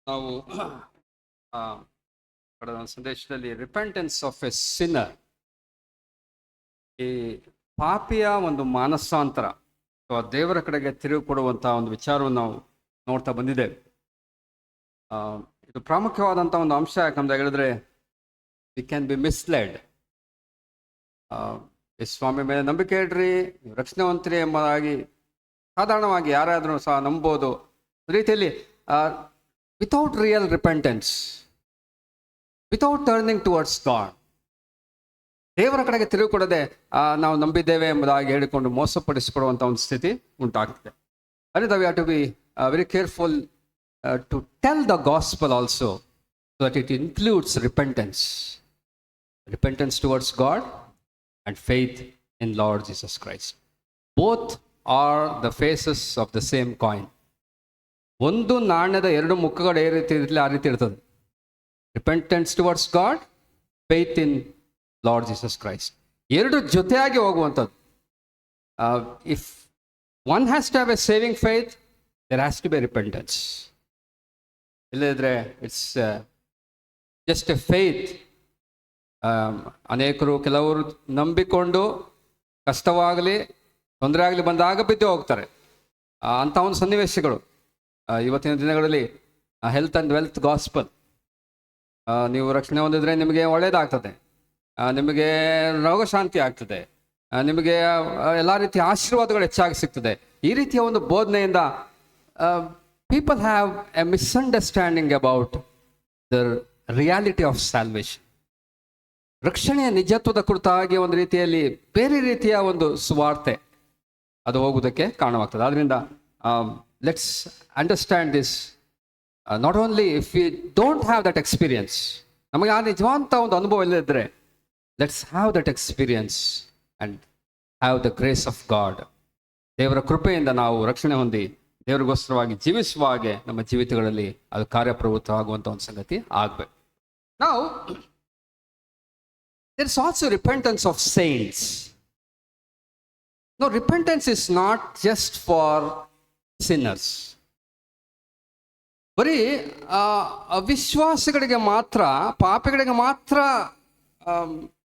ನಾವು ಕಳೆದ ಒಂದು ಸಂದೇಶದಲ್ಲಿ ರಿಪೆಂಟೆನ್ಸ್ ಆಫ್ ಎ ಸಿನ್ನರ್, ಈ ಪಾಪಿಯ ಒಂದು ಮಾನಸಾಂತರ ಅಥವಾ ದೇವರ ಕಡೆಗೆ ತಿರುಗಿ ಕೊಡುವಂತಹ ಒಂದು ವಿಚಾರವನ್ನು ನಾವು ನೋಡ್ತಾ ಬಂದಿದ್ದೇವೆ. ಇದು ಪ್ರಾಮುಖ್ಯವಾದಂಥ ಒಂದು ಅಂಶ. ಯಾಕಂದ್ರೆ ಹೇಳಿದ್ರೆ ವಿ ಕ್ಯಾನ್ ಬಿ ಮಿಸ್ಲೆಡ್. ಈ ಸ್ವಾಮಿ ಮೇಲೆ ನಂಬಿಕೆ ಇಡ್ರಿ, ನೀವು ರಕ್ಷಣೆವಂತರಿ ಎಂಬುದಾಗಿ ಸಾಧಾರಣವಾಗಿ ಯಾರಾದರೂ ಸಹ ನಂಬೋದು ರೀತಿಯಲ್ಲಿ without real repentance, without turning towards god, ದೇವರ ಕಡೆಗೆ ತಿರುಗಿ ಕೊಡದೆ ನಾವು ನಂಬಿದ್ದೇವೆ ಎಂಬುದಾಗಿ ಹೇಳಿಕೊಂಡು ಮೋಸಪಡಿಸಿಕೊಡುವಂಥ ಒಂದು ಸ್ಥಿತಿ ಉಂಟಾಗ್ತದೆ. ಅದರಿಂದ we have to be very careful to tell the gospel also, so that it includes repentance towards God and faith in Lord Jesus Christ. Both are the faces of the same coin. ಒಂದು ನಾಣ್ಯದ ಎರಡು ಮುಖಗಳು ಯಾವ ರೀತಿ ಇರಲಿ ಆ ರೀತಿ ಇರ್ತದೆ. Repentance towards God, faith in Lord Jesus Christ, ಎರಡು ಜೊತೆಯಾಗಿ ಹೋಗುವಂಥದ್ದು. If one has to have a saving faith, there has to be repentance. ಇಲ್ಲದಿದ್ರೆ ಇಟ್ಸ್ ಜಸ್ಟ್ ಎ ಫೇತ್. ಕೆಲವರು ನಂಬಿಕೊಂಡು ಕಷ್ಟವಾಗಲಿ ತೊಂದರೆ ಆಗಲಿ ಬಂದಾಗ ಬಿದ್ದು ಹೋಗ್ತಾರೆ. ಅಂಥ ಒಂದು ಸನ್ನಿವೇಶಗಳು ಇವತ್ತಿನ ದಿನಗಳಲ್ಲಿ ಹೆಲ್ತ್ ಆ್ಯಂಡ್ ವೆಲ್ತ್ ಗಾಸ್ಪಲ್. ನೀವು ರಕ್ಷಣೆ ಹೊಂದಿದ್ರೆ ನಿಮಗೆ ಒಳ್ಳೆಯದಾಗ್ತದೆ, ನಿಮಗೆ ರೋಗ ಶಾಂತಿ ಆಗ್ತದೆ, ನಿಮಗೆ ಎಲ್ಲ ರೀತಿಯ ಆಶೀರ್ವಾದಗಳು ಹೆಚ್ಚಾಗಿ ಸಿಗ್ತದೆ. ಈ ರೀತಿಯ ಒಂದು ಬೋಧನೆಯಿಂದ people have a misunderstanding about the reality of salvation. ರಕ್ಷಣೆಯ ನಿಜತ್ವದ ಕುರಿತಾಗಿ ಒಂದು ರೀತಿಯಲ್ಲಿ ಬೇರೆ ರೀತಿಯ ಒಂದು ಸುವಾರ್ತೆ ಅದು ಹೋಗುವುದಕ್ಕೆ ಕಾರಣವಾಗ್ತದೆ. ಆದ್ದರಿಂದ let's understand this. Not only if we don't have that experience, ನಮಗೆ ಆ ನಿಜವಂತ ಒಂದು ಅನುಭವ ಇಲ್ಲದಿದ್ದರೆ, let's have that experience and have the grace of god. ದೇವರ ಕೃಪೆಯಿಂದ ನಾವು ರಕ್ಷಣೆ ಹೊಂದಿ ದೇವರಿಗೋಸ್ಕರವಾಗಿ ಜೀವಿಸುವ ಹಾಗೆ ನಮ್ಮ ಜೀವಿತಗಳಲ್ಲಿ ಅದು ಕಾರ್ಯಪ್ರವೃತ್ತ ಆಗುವಂಥ ಒಂದು ಸಂಗತಿ ಆಗಬೇಕು. ನಾವು there is also repentance of saints. No, repentance is not just for sinners. ಬರೀ ಅವಿಶ್ವಾಸಿಗಳಿಗೆ ಮಾತ್ರ, ಪಾಪಿಗಳಿಗೆ ಮಾತ್ರ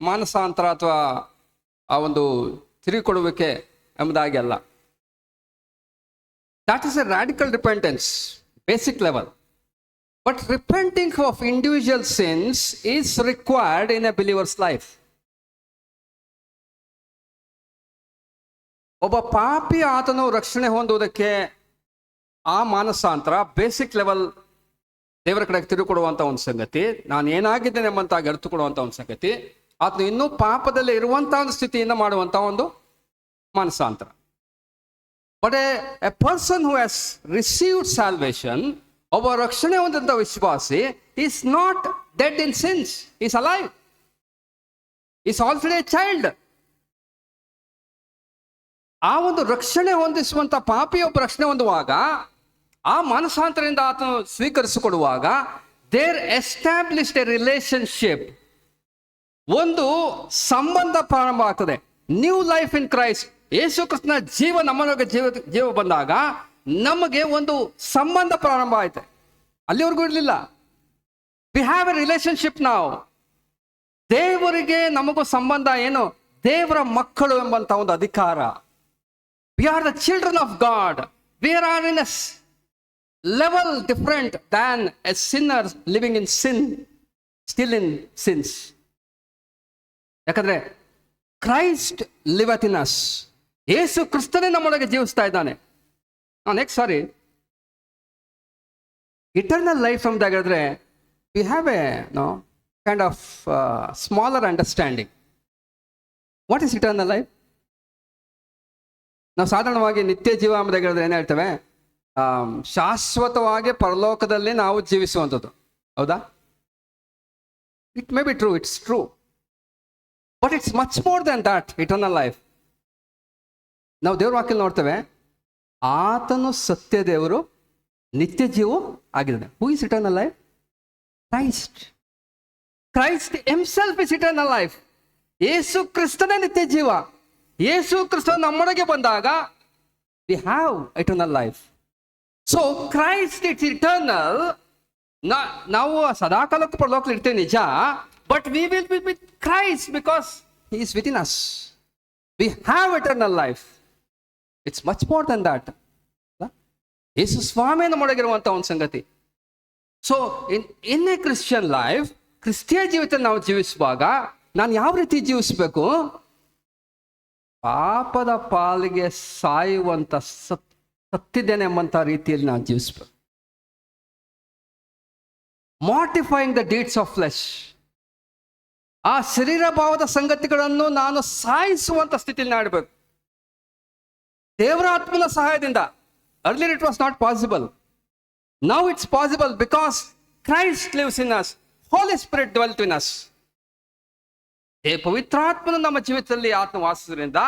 ಮಾನಸಾಂತರ ಅಥವಾ ಆ ಒಂದು ತಿರುಗಿಕೊಡುವಿಕೆ ಎಂಬುದಾಗಿ ಅಲ್ಲ. That is a radical repentance, basic level. But repenting of individual sins is required in a believer's life. ಒಬ್ಬ ಪಾಪಿ ಆತನು ರಕ್ಷಣೆ ಹೊಂದುವುದಕ್ಕೆ ಆ ಮಾನಸಾಂತರ ಬೇಸಿಕ್ ಲೆವೆಲ್ ದೇವರ ಕಡೆಗೆ ತಿರುಗಿಕೊಡುವಂಥ ಒಂದು ಸಂಗತಿ, ನಾನು ಏನಾಗಿದ್ದೇನೆ ಎಂಬಂತಾಗಿ ಅರಿತುಕೊಡುವಂಥ ಒಂದು ಸಂಗತಿ, ಆತನು ಇನ್ನೂ ಪಾಪದಲ್ಲಿ ಇರುವಂಥ ಒಂದು ಸ್ಥಿತಿಯಿಂದ ಮಾಡುವಂಥ ಒಂದು ಮಾನಸಾಂತರ. But a person who has received salvation, ಒಬ್ಬ ರಕ್ಷಣೆ ಹೊಂದಂತ ವಿಶ್ವಾಸಿ is not dead in sins, is alive, is already a child. ಆ ಒಂದು ರಕ್ಷಣೆ ಹೊಂದಿಸುವಂತ ಪಾಪಿಯೊಬ್ಬ ರಕ್ಷಣೆ ಹೊಂದುವಾಗ, ಆ ಮಾನಸಾಂತರದಿಂದ ಆತನು ಸ್ವೀಕರಿಸಿಕೊಡುವಾಗ, ದೇರ್ ಎಸ್ಟಾಬ್ಲಿಷ್ಡ್ ಎ ರಿಲೇಶನ್ಶಿಪ್, ಒಂದು ಸಂಬಂಧ ಪ್ರಾರಂಭ ಆಗ್ತದೆ. ನ್ಯೂ ಲೈಫ್ ಇನ್ ಕ್ರೈಸ್ಟ್, ಯೇಸು ಕ್ರಿಸ್ತನ ಜೀವ ನಮ್ಮೊಳಗೆ ಜೀವ ಬಂದಾಗ ನಮಗೆ ಒಂದು ಸಂಬಂಧ ಪ್ರಾರಂಭ ಆಯ್ತು. ಅಲ್ಲಿವರೆಗೂ ಇರಲಿಲ್ಲ. ವಿ ಹ್ಯಾವ್ ಎ ರಿಲೇಶನ್ಶಿಪ್ ನಾವು. ದೇವರಿಗೆ ನಮಗೂ ಸಂಬಂಧ ಏನು? ದೇವರ ಮಕ್ಕಳು ಎಂಬಂತ ಒಂದು ಅಧಿಕಾರ. We are the children of God. We are in a level different than a sinner living in sin, still in sins. ಯಾಕಂದ್ರೆ Christ liveth in us. Yesu ಕ್ರಿಸ್ತನೇ ನಮ್ಮೊಳಗೆ ಜೀವಿಸ್ತಾ ಇದ್ದಾನೆ. ನೆಕ್ಸ್ಟ್ ಇಟರ್ನಲ್ ಲೈಫ್ ಎಂಬುದಾಗಿದ್ರೆ we have a kind of smaller understanding. What is eternal life? ನಾವು ಸಾಧಾರಣವಾಗಿ ನಿತ್ಯ ಜೀವ ಎಂಬುದಾಗಿದ್ರೆ ಏನು ಹೇಳ್ತೇವೆ? ಶಾಶ್ವತವಾಗಿ ಪರಲೋಕದಲ್ಲಿ ನಾವು ಜೀವಿಸುವಂಥದ್ದು. ಹೌದಾ? It may be true, it's true, but it's much more than that. Eternal life ನಾವು ದೇವ್ರ ವಾಕ್ಯದಲ್ಲಿ ನೋಡ್ತೇವೆ, ಆತನು ಸತ್ಯ ದೇವರು, ನಿತ್ಯ ಜೀವ ಆಗಿದ್ದಾನೆ. Who is eternal life? Christ. Christ himself is eternal life. Yesu ಕ್ರಿಸ್ತನೇ ನಿತ್ಯ ಜೀವ. ಯೇಸು ಕ್ರಿಸ್ತ ನಮ್ಮೊಳಗೆ ಬಂದಾಗ we have eternal life. So Christ it's eternal ನಾವು ಸದಾಕಾಲಕ್ಕೂ ಪರಲೋಕದಲ್ಲಿ ಇರ್ತೇವೆ ನಿಜ, but we will be with Christ because he is with in us. We have eternal life. It's much more than that. Yesu ಸ್ವಾಮಿ ನಮ್ಮೊಳಗಿರುವಂಥ ಒಂದು ಸಂಗತಿ. So in a Christian life, ಕ್ರಿಸ್ತಿಯ ಜೀವಿತ ನಾವು ಜೀವಿಸುವಾಗ ನಾನು ಯಾವ ರೀತಿ ಜೀವಿಸಬೇಕು? ಪಾಪದ ಪಾಲಿಗೆ ಸಾಯುವಂಥ ಸತ್ತಿದ್ದೇನೆ ಎಂಬಂಥ ರೀತಿಯಲ್ಲಿ ನಾನು ಜೀವಿಸ್ಬೇಕು. ಮಾರ್ಟಿಫೈಯಿಂಗ್ ದ ಡೀಡ್ಸ್ ಆಫ್ ಫ್ಲೆಶ್, ಆ ಶರೀರ ಭಾವದ ಸಂಗತಿಗಳನ್ನು ನಾನು ಸಾಯಿಸುವಂಥ ಸ್ಥಿತಿಯಲ್ಲಿ ನಾಡಬೇಕು ದೇವರ ಆತ್ಮನ ಸಹಾಯದಿಂದ. Earlier it was not possible. Now it's possible because Christ lives in us, Holy Spirit dwelt in us. ಪವಿತ್ರಾತ್ಮನ ನಮ್ಮ ಜೀವಿತದಲ್ಲಿ ಆತ್ಮ ವಾಸಿಸುವುದರಿಂದ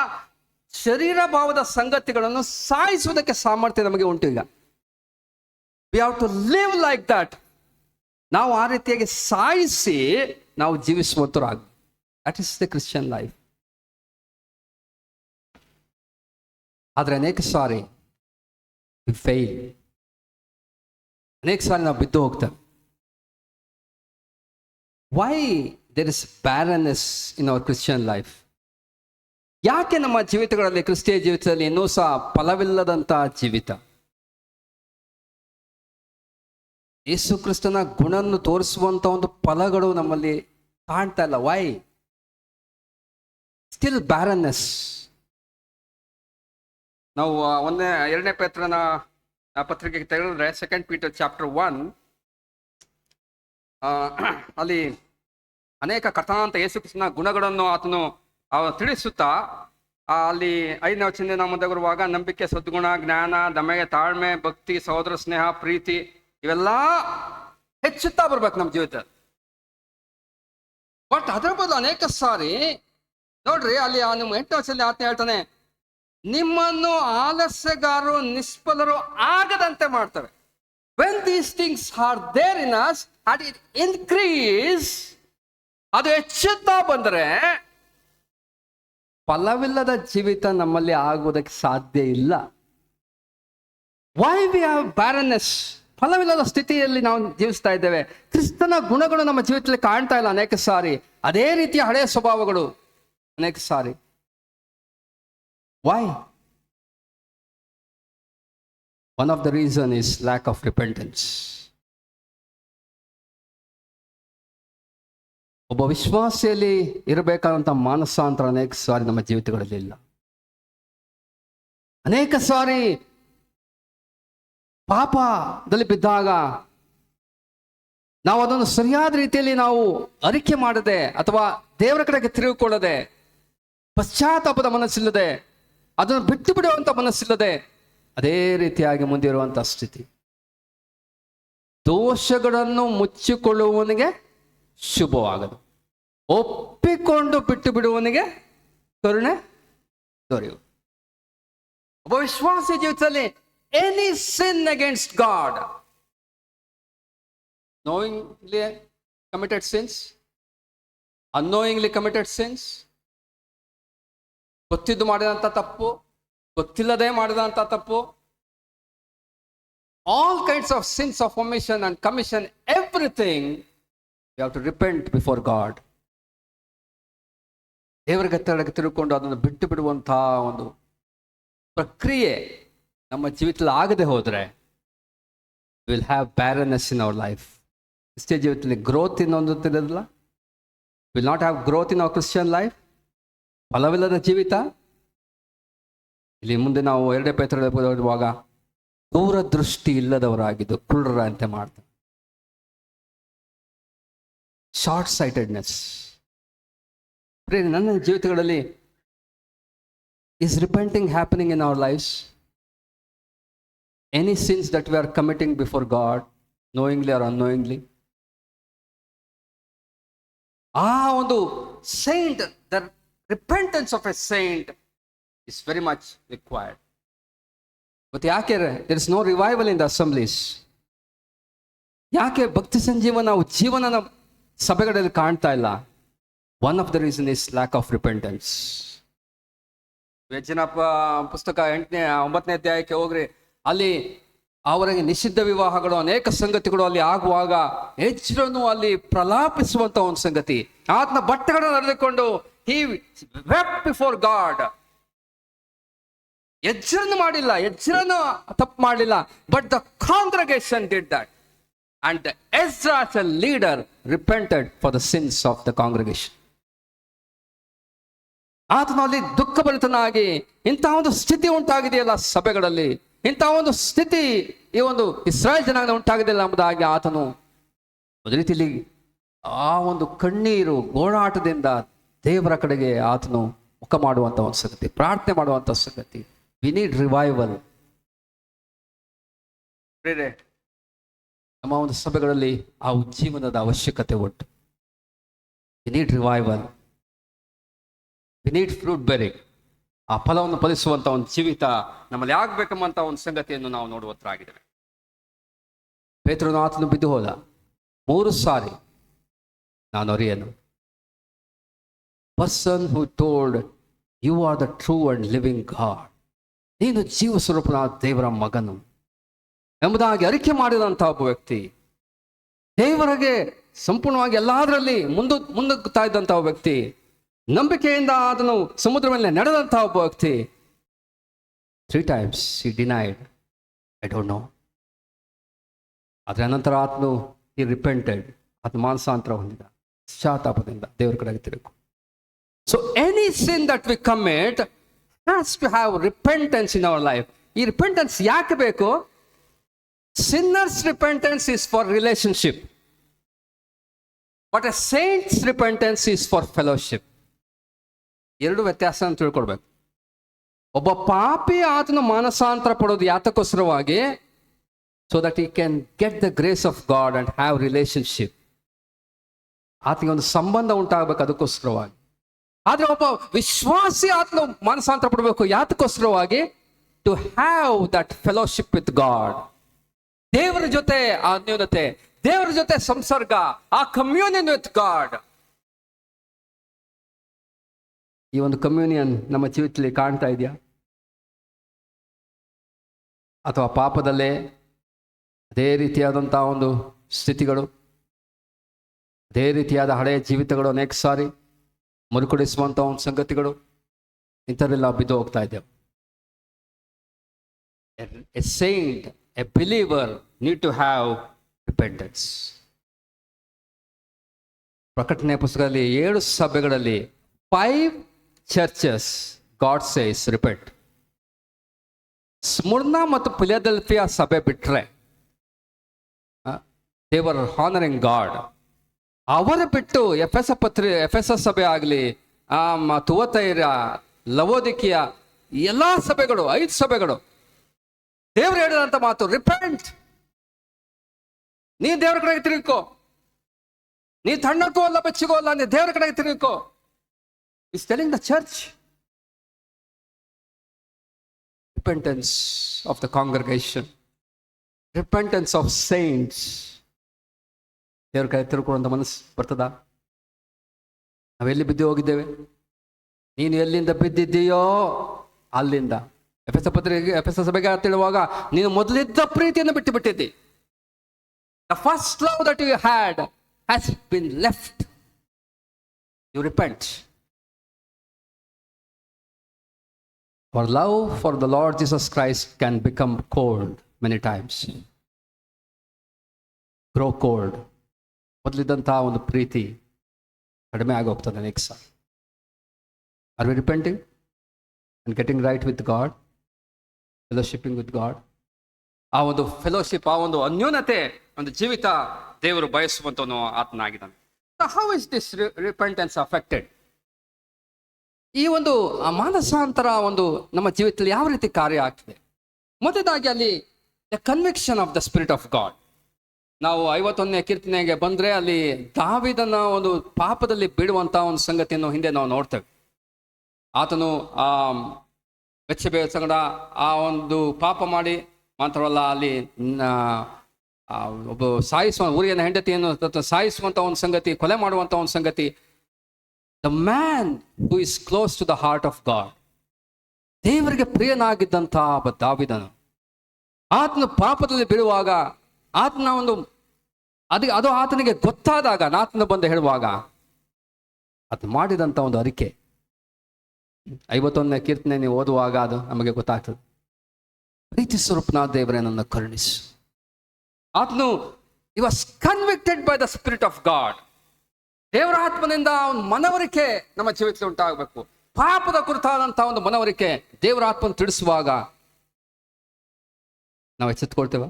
ಶರೀರ ಭಾವದ ಸಂಗತಿಗಳನ್ನು ಸಾಯಿಸುವುದಕ್ಕೆ ಸಾಮರ್ಥ್ಯ ನಮಗೆ ಉಂಟು. ಈಗ we have to live like that. ನಾವು ಆ ರೀತಿಯಾಗಿ ಸಾಯಿಸಿ ನಾವು ಜೀವಿಸುವಂತರಾಗ. That is the Christian life. ಆದರೆ ಅನೇಕ ಸಾರಿ ವಿ ಫೇಲ್. ಅನೇಕ ಸಾರಿ ನಾವು ಬಿದ್ದು ಹೋಗ್ತೇವೆ. Why there is barrenness in our Christian life? ಯಾಕೆ ನಮ್ಮ ಜೀವಿತಗಳಲ್ಲಿ, ಕ್ರಿಸ್ತಿಯ ಜೀವಿತದಲ್ಲಿ ಇನ್ನೂ ಸಹ ಫಲವಿಲ್ಲದಂಥ ಜೀವಿತ? ಯೇಸು ಕ್ರಿಸ್ತನ ಗುಣವನ್ನು ತೋರಿಸುವಂಥ ಒಂದು ಫಲಗಳು ನಮ್ಮಲ್ಲಿ ಕಾಣ್ತಾ ಇಲ್ಲ. Why still barrenness? ನಾವು 2 ಪೇತ್ರನ ಪತ್ರಿಕೆಗೆ ತೆಗೆದ್ರೆ 2 Peter chapter 1 ಅಲ್ಲಿ ಅನೇಕ ಕಥಾಂತ ಯೇಸು ಕ್ರಿಸ್ತನ ಗುಣಗಳನ್ನು ಆತನು ತಿಳಿಸುತ್ತಾ ಅಲ್ಲಿ 5ನೇ ವಚನದಿಂದ ಮುಂದೆ ಬರುವಾಗ ನಂಬಿಕೆ, ಸದ್ಗುಣ, ಜ್ಞಾನ, ದಮೆಗೆ, ತಾಳ್ಮೆ, ಭಕ್ತಿ, ಸಹೋದರ ಸ್ನೇಹ, ಪ್ರೀತಿ ಇವೆಲ್ಲ ಹೆಚ್ಚುತ್ತಾ ಬರ್ಬೇಕು ನಮ್ಮ ಜೀವಿತ. ಬಟ್ ಅದರ ಬದಲು ಅನೇಕ ಸಾರಿ ನೋಡ್ರಿ, ಅಲ್ಲಿ ನಿಮ್ಮ 8ನೇ ವಚನದಲ್ಲಿ ಆತನ ಹೇಳ್ತಾನೆ, ನಿಮ್ಮನ್ನು ಆಲಸ್ಯಗಾರರು, ನಿಷ್ಫಲರು ಆಗದಂತೆ ಮಾಡ್ತವೆ. When these things are there in us and it increase, ಅದು ಹೆಚ್ಚುತ್ತಾ ಬಂದರೆ ಫಲವಿಲ್ಲದ ಜೀವಿತ ನಮ್ಮಲ್ಲಿ ಆಗುವುದಕ್ಕೆ ಸಾಧ್ಯ ಇಲ್ಲ. Why we have barrenness? ಫಲವಿಲ್ಲದ ಸ್ಥಿತಿಯಲ್ಲಿ ನಾವು ಜೀವಿಸ್ತಾ ಇದ್ದೇವೆ. ಕ್ರಿಸ್ತನ ಗುಣಗಳು ನಮ್ಮ ಜೀವಿತದಲ್ಲಿ ಕಾಣ್ತಾ ಇಲ್ಲ ಅನೇಕ ಸಾರಿ. ಅದೇ ರೀತಿಯ ಹಳೆಯ ಸ್ವಭಾವಗಳು ಅನೇಕ ಸಾರಿ. Y? One of the reason is lack of repentance. ಒಬ್ಬ ವಿಶ್ವಾಸಿಯಲ್ಲಿ ಇರಬೇಕಾದಂಥ ಮಾನಸಾಂತರ ಅನೇಕ ಸಾರಿ ನಮ್ಮ ಜೀವಿತಗಳಲ್ಲಿ ಇಲ್ಲ. ಅನೇಕ ಸಾರಿ ಪಾಪದಲ್ಲಿ ಬಿದ್ದಾಗ ನಾವು ಅದನ್ನು ಸರಿಯಾದ ರೀತಿಯಲ್ಲಿ ನಾವು ಅರಿಕೆ ಮಾಡದೆ ಅಥವಾ ದೇವರ ಕಡೆಗೆ ತಿರುಗಿಕೊಳ್ಳದೆ, ಪಶ್ಚಾತ್ತಾಪದ ಮನಸ್ಸಿಲ್ಲದೆ, ಅದನ್ನು ಬಿಟ್ಟು ಬಿಡುವಂಥ ಮನಸ್ಸಿಲ್ಲದೆ ಅದೇ ರೀತಿಯಾಗಿ ಮುಂದಿರುವಂಥ ಸ್ಥಿತಿ. ದೋಷಗಳನ್ನು ಮುಚ್ಚಿಕೊಳ್ಳುವವನಿಗೆ ಶುಭವಾಗದು, ಒಪ್ಪಿಕೊಂಡು ಬಿಟ್ಟು ಬಿಡುವವನಿಗೆ ಕರುಣೆ ದೊರೆಯುವುದು. ಒಬ್ಬ ವಿಶ್ವಾಸಿ ಜೀವಿತದಲ್ಲಿ any sin against God, knowingly committed sins, unknowingly committed sins, ಗೊತ್ತಿದ್ದು ಮಾಡಿದಂಥ ತಪ್ಪು, ಗೊತ್ತಿಲ್ಲದೆ ಮಾಡಿದಂಥ ತಪ್ಪು, all kinds of sins of omission and commission, everything we have to repent before God. ದೇವರ ಗತ್ತಡೆಗೆ ತಿರುಗಿಕೊಂಡು ಅದನ್ನು ಬಿಟ್ಟು ಬಿಡುವಂತಹ ಒಂದು ಪ್ರಕ್ರಿಯೆ ನಮ್ಮ ಜೀವಿತದಲ್ಲಿ ಆಗದೆ ಹೋದರೆ will have barrenness in our life. ಕ್ರಿಸ್ತಿಯ ಜೀವಿತದಲ್ಲಿ ಗ್ರೋತ್ ಇನ್ನೊಂದಿರೋದಿಲ್ಲ. Will not have growth in our Christian life. ಫಲವಿಲ್ಲದ ಜೀವಿತ. ಇಲ್ಲಿ ಮುಂದೆ ನಾವು 2 ಪೇತ್ರ ಓದುವಾಗ ದೂರದೃಷ್ಟಿ ಇಲ್ಲದವರಾಗಿದ್ದು ಕುರುಡರಂತೆ ಮಾಡ್ತಾರೆ. Short sightedness. ನನ್ನ ಜೀವಿತಗಳಲ್ಲಿ is repenting happening in our lives? Any sins that we are committing before God, knowingly or unknowingly? ಒಂದು saint, the repentance of a saint is very much required. But ಯಾಕೆ there is no revival in the assemblies? ಯಾಕೆ ಭಕ್ತಿ ಸಂಜೀವನ ಜೀವನನ ಸಭೆಗಳಲ್ಲಿ ಕಾಣ್ತಾ ಇಲ್ಲ? One of the reason is lack of repentance. ವೇಚನ ಪುಸ್ತಕ 9ನೇ ಅಧ್ಯಾಯಕ್ಕೆ ಹೋಗ್ರಿ, ಅಲ್ಲಿ ಅವರಿಗೆ ನಿಷಿದ್ಧ ವಿವಾಹಗಳು ಅನೇಕ ಸಂಗತಿಗಳು ಅಲ್ಲಿ ಆಗುವಾಗ ಎಜ್ರನು ಅಲ್ಲಿ ಪ್ರಲಾಪಿಸುವಂತ ಒಂದು ಸಂಗತಿ. ಆತನ ಬಟ್ಟೆಗಳನ್ನು ಹರಿದುಕೊಂಡು he wept before God. ಎಜ್ರನು ಮಾಡಿಲ್ಲ, ಎಜ್ರನು ತಪ್ಪು ಮಾಡಲಿಲ್ಲ, but the congregation did that. And Ezra as a leader repented for the sins of the congregation. ಆತನಲ್ಲಿ ದುಃಖಭರಿತನಾಗಿ ಇಂತಹ ಒಂದು ಸ್ಥಿತಿ ಉಂಟಾಗಿದೆಯಲ್ಲ ಸಭೆಗಳಲ್ಲಿ, ಇಂತಹ ಒಂದು ಸ್ಥಿತಿ ಈ ಒಂದು ಇಸ್ರಾಯೇಲ್ ಜನಾಂಗ ಉಂಟಾಗಿದೆಯಲ್ಲ ಎಂಬುದಾಗಿ ಆತನು ಒಂದು ರೀತಿಯಲ್ಲಿ ಆ ಒಂದು ಕಣ್ಣೀರು ಗೋಳಾಟದಿಂದ ದೇವರ ಕಡೆಗೆ ಆತನು ಮುಖ ಮಾಡುವಂತ ಒಂದು ಸಂಗತಿ, ಪ್ರಾರ್ಥನೆ ಮಾಡುವಂತ ಸಂಗತಿ. We need revival. ನಮ್ಮ ಒಂದು ಸಭೆಗಳಲ್ಲಿ ಆ ಉಜ್ಜೀವನದ ಅವಶ್ಯಕತೆ ಉಂಟು. We need revival, we need fruit Bering. ಆ ಫಲವನ್ನು ಫಲಿಸುವಂತ ಒಂದು ಜೀವಿತ ನಮ್ಮಲ್ಲಿ ಆಗ್ಬೇಕೆಂಬಂತ ಒಂದು ಸಂಗತಿಯನ್ನು ನಾವು ನೋಡುವಂತರಾಗಿದ್ದೇವೆ. ಪೇತ್ರನು ಆತನು ಬಿದ್ದು ಹೋದ 3 ಸಾರಿ, ನಾನು ಅರಿಯನು. Person who told you are the true and living God, ನೀನು ಜೀವ ಸ್ವರೂಪನಾದ ದೇವರ ಮಗನು ಎಂಬುದಾಗಿ ಅರಿಕೆ ಮಾಡಿದಂತಹ ಒಬ್ಬ ವ್ಯಕ್ತಿ, ದೇವರಿಗೆ ಸಂಪೂರ್ಣವಾಗಿ ಎಲ್ಲದರಲ್ಲಿ ಮುಂದಗ್ತಾ ಇದ್ದಂತಹ ವ್ಯಕ್ತಿ, ನಂಬಿಕೆಯಿಂದ ಅದನ್ನು ಸಮುದ್ರ ಮೇಲೆ ನಡೆದಂತಹ ಒಬ್ಬ ವ್ಯಕ್ತಿ. 3 times he denied, I don't know. ಅದರ ನಂತರ ಆತನು he repented, ಆತನು ಮಾನಸಾಂತರ ಹೊಂದಿದ, ಪಶ್ಚಾತ್ತಾಪದಿಂದ ದೇವರ ಕಡೆಗೆ ತಿರುಗು. So any sin that we commit has to have repentance in our life. ಈ ರಿಪೆಂಟೆನ್ಸ್ ಯಾಕೆ ಬೇಕು? Sinners repentance is for relationship, but a saint's repentance is for fellowship. 2 ವ್ಯತ್ಯಾಸ ಅಂತ ತಿಳ್ಕೊಳ್ಬೇಕು. ಒಬ್ಬ ಪಾಪಿ ಆತನು ಮಾನಸಾಂತರ ಪಡೋದು ಯಾತಕ್ಕೋಸ್ಕರವಾಗಿ, so that he can get the grace of God and have relationship. ಆತನಿಗೆ ಒಂದು ಸಂಬಂಧ ಉಂಟಾಗಬೇಕು, ಅದಕ್ಕೋಸ್ಕರವಾಗಿ. ಆದ್ರೆ ಒಬ್ಬ ವಿಶ್ವಾಸಿ ಆತನು ಮಾನಸಾಂತರ ಪಡಬೇಕು, ಯಾತಕ್ಕೋಸ್ಕರವಾಗಿ? To have that fellowship with God. ದೇವರ ಜೊತೆ ಆ ಅನ್ಯೋನ್ಯತೆ, ದೇವರ ಜೊತೆ ಸಂಸರ್ಗ, ಆ ಕಮ್ಯೂನಿಯನ್ ವಿತ್ ಗಾಡ್. ಈ ಒಂದು ಕಮ್ಯೂನಿಯನ್ ನಮ್ಮ ಜೀವಿತದಲ್ಲಿ ಕಾಣ್ತಾ ಇದೆಯಾ? ಅಥವಾ ಪಾಪದಲ್ಲೇ ಅದೇ ರೀತಿಯಾದಂತಹ ಒಂದು ಸ್ಥಿತಿಗಳು, ಅದೇ ರೀತಿಯಾದ ಹಳೆಯ ಜೀವಿತಗಳು ಅನೇಕ ಸಾರಿ ಮರುಕಳಿಸುವಂತ ಒಂದು ಸಂಗತಿಗಳು, ಇಂಥವರೆಲ್ಲ ಬಿದ್ದು ಹೋಗ್ತಾ ಇದ್ದೇವೆ. A saint, a believer need to have repentance. ಪ್ರಕಟಣೆ ಪುಸ್ತಕದಲ್ಲಿ 7 ಸಭೆಗಳಲ್ಲಿ 5 churches God says repent. ಸ್ಮುರ್ನ ಮತ್ತು ಫಿಲಡೆಲ್ಫಿಯಾ ಸಭೆ ಬಿಟ್ರೆ they were honoring God. ಅವರ ಬಿಟ್ಟು ಎಫೆಸ ಸಭೆ ಆಗಲಿ, ತುವತೈರ, ಲವೋದಿಕಿಯ ಎಲ್ಲಾ ಸಭೆಗಳು, 5 ಸಭೆಗಳು ದೇವರು ಹೇಳಿದಂತ ಮಾತು ರಿಪೆಂಟ್. ನೀ ದೇವರ ಕಡೆಗೆ ತಿರುಗಿಕೋ, ನೀ ತಣ್ಣಕ್ಕೋ ಅಲ್ಲ ಬೆಚ್ಚಗೋ ಅಲ್ಲ, ನೀ ದೇವರ ಕಡೆಗೆ ತಿರುಗಿಕೋ. Is telling the church. Repentance of the congregation, repentance of saints. ದೇವರ ಕಡೆ ತಿರುಗುವಂತ ಮನಸ್ಸು ಬರ್ತದ? ನಾವೆಲ್ಲಿ ಬಿದ್ದು ಹೋಗಿದ್ದೇವೆ? ನೀನು ಎಲ್ಲಿಂದ ಬಿದ್ದಿದ್ದೀಯೋ ಅಲ್ಲಿಂದ. ಎಫೆಸ ಸಭೆಗೆ ತಿಳುವಾಗ ನೀನು ಮೊದಲಿದ್ದ ಪ್ರೀತಿಯನ್ನು ಬಿಟ್ಟು ಬಿಟ್ಟಿದ್ದಿ. The first love that you had has been left. You repent. For love for the Lord Jesus Christ can become cold many times. Grow cold. ಮೊದಲಿದ್ದಂತಹ ಒಂದು ಪ್ರೀತಿ ಕಡಿಮೆ ಆಗೋಗ್ತದೆ next. Are we repenting and getting right with God? Fellowshipping with God. ಆ ಒಂದು fellowship, ಆ ಒಂದು ಅನ್ಯೋನ್ಯತೆ, ಒಂದು ಜೀವಿತ ದೇವರು ಬಯಸುವಂತವನು ಆತನಾಗಿದ್ದಾನೆ. How is this repentance affected? ಈ ಒಂದು ಮಾನಸಾಂತರ ಒಂದು ನಮ್ಮ ಜೀವಿತದಲ್ಲಿ ಯಾವ ರೀತಿ ಕಾರ್ಯ ಆಗ್ತದೆ? ಮೊದಲಾಗಿ ಅಲ್ಲಿ the conviction of the spirit of god. ನಾವು 51ನೇ ಕೀರ್ತನೆಗೆ ಬಂದ್ರೆ ಅಲ್ಲಿ ದಾವೀದನ ಒಂದು ಪಾಪದಲ್ಲಿ ಬೀಳುವಂತಹ ಒಂದು ಸಂಗತಿಯನ್ನು ಹಿಂದೆ ನಾವು ನೋಡ್ತೇವೆ. ಆತನು ಆ ಬೆಚ್ಚಬೆ ಸಂಗಡ ಆ ಒಂದು ಪಾಪ ಮಾಡಿ ಮಾತ್ರವಲ್ಲ, ಅಲ್ಲಿ ಒಬ್ಬ ಊರಿನ ಹೆಂಡತಿಯನ್ನು ಸಾಯಿಸುವಂತ ಒಂದು ಸಂಗತಿ, ಕೊಲೆ ಮಾಡುವಂತ ಒಂದು ಸಂಗತಿ. The man who is close to the heart of God, ದೇವರಿಗೆ ಪ್ರಿಯನಾಗಿದ್ದಂತಹ ಒಬ್ಬ ದಾವೀದನು ಆತನು ಪಾಪದಲ್ಲಿ ಬೀಳುವಾಗ, ಆತನ ಒಂದು ಅದು ಆತನಿಗೆ ಗೊತ್ತಾದಾಗ, ಆತನ ಬಂದು ಹೇಳುವಾಗ, ಆತ ಮಾಡಿದಂಥ ಒಂದು ಅರಿಕೆ, 51ನೇ ಕೀರ್ತನೆ ನೀವು ಓದುವಾಗ ಅದು ನಮಗೆ ಗೊತ್ತಾಗ್ತದೆ. ಪ್ರೀತಿ ಸ್ವರೂಪನಾದ ದೇವರೇ ನನ್ನ ಕರುಣಿಸು. ಆತನು he was convicted by the Spirit of God. ದೇವರ ಆತ್ಮನಿಂದ ಒಂದು ಮನವರಿಕೆ ನಮ್ಮ ಜೀವಿತದಲ್ಲಿ ಉಂಟಾಗಬೇಕು. ಪಾಪದ ಕುರಿತಾದಂತಹ ಒಂದು ಮನವರಿಕೆ ದೇವರ ಆತ್ಮನ ತಿಳಿಸುವಾಗ ನಾವು ಎಚ್ಚೆತ್ತುಕೊಳ್ತೇವೆ,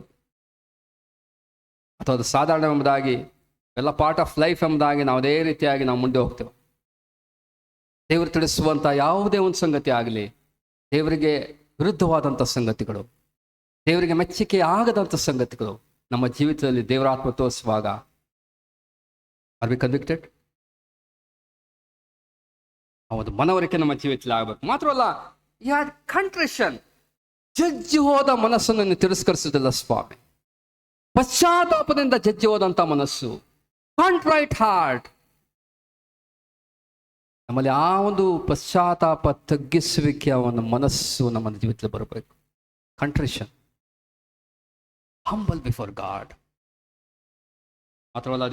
ಅಥವಾ ಅದು ಸಾಧಾರಣ ಎಂಬುದಾಗಿ, ಎಲ್ಲ ಪಾರ್ಟ್ ಆಫ್ ಲೈಫ್ ಎಂಬುದಾಗಿ ನಾವು ಅದೇ ರೀತಿಯಾಗಿ ನಾವು ಮುಂದೆ ಹೋಗ್ತೇವೆ. ದೇವರು ತಿಳಿಸುವಂಥ ಯಾವುದೇ ಒಂದು ಸಂಗತಿ ಆಗಲಿ, ದೇವರಿಗೆ ವಿರುದ್ಧವಾದಂಥ ಸಂಗತಿಗಳು, ದೇವರಿಗೆ ಮೆಚ್ಚುಗೆ ಆಗದಂಥ ಸಂಗತಿಗಳು ನಮ್ಮ ಜೀವಿತದಲ್ಲಿ ದೇವರ ಆತ್ಮ ತೋರಿಸುವಾಗ ಆರ್ ವಿ ಕನ್ವಿಕ್ಟೆಡ್? ಆ ಒಂದು ಮನವರಿಕೆ ನಮ್ಮ ಜೀವಿತದಲ್ಲಿ ಆಗಬೇಕು. ಮಾತ್ರವಲ್ಲ, ಯಾರ್ ಕಂಟ್ರಿಷನ್, ಜಜ್ಜಿ ಹೋದ ಮನಸ್ಸನ್ನು ನೀವು ತಿರಸ್ಕರಿಸುವುದಿಲ್ಲ ಸ್ವಾಮಿ. ಪಶ್ಚಾತ್ತಾಪದಿಂದ ಜಜ್ಜಿ ಹೋದಂಥ ಮನಸ್ಸು, ಕಾಂಟ್ರೈಟ್ ಹಾರ್ಟ್, ನಮ್ಮಲ್ಲಿ ಆ ಒಂದು ಪಶ್ಚಾತ್ತಾಪ ತಗ್ಗಿಸುವಿಕೆಯ ಒಂದು ಮನಸ್ಸು ನಮ್ಮ ಜೀವಿತದಲ್ಲಿ ಬರಬೇಕು. Contrition, humble before God. ಮಾತ್ರವಲ್ಲ,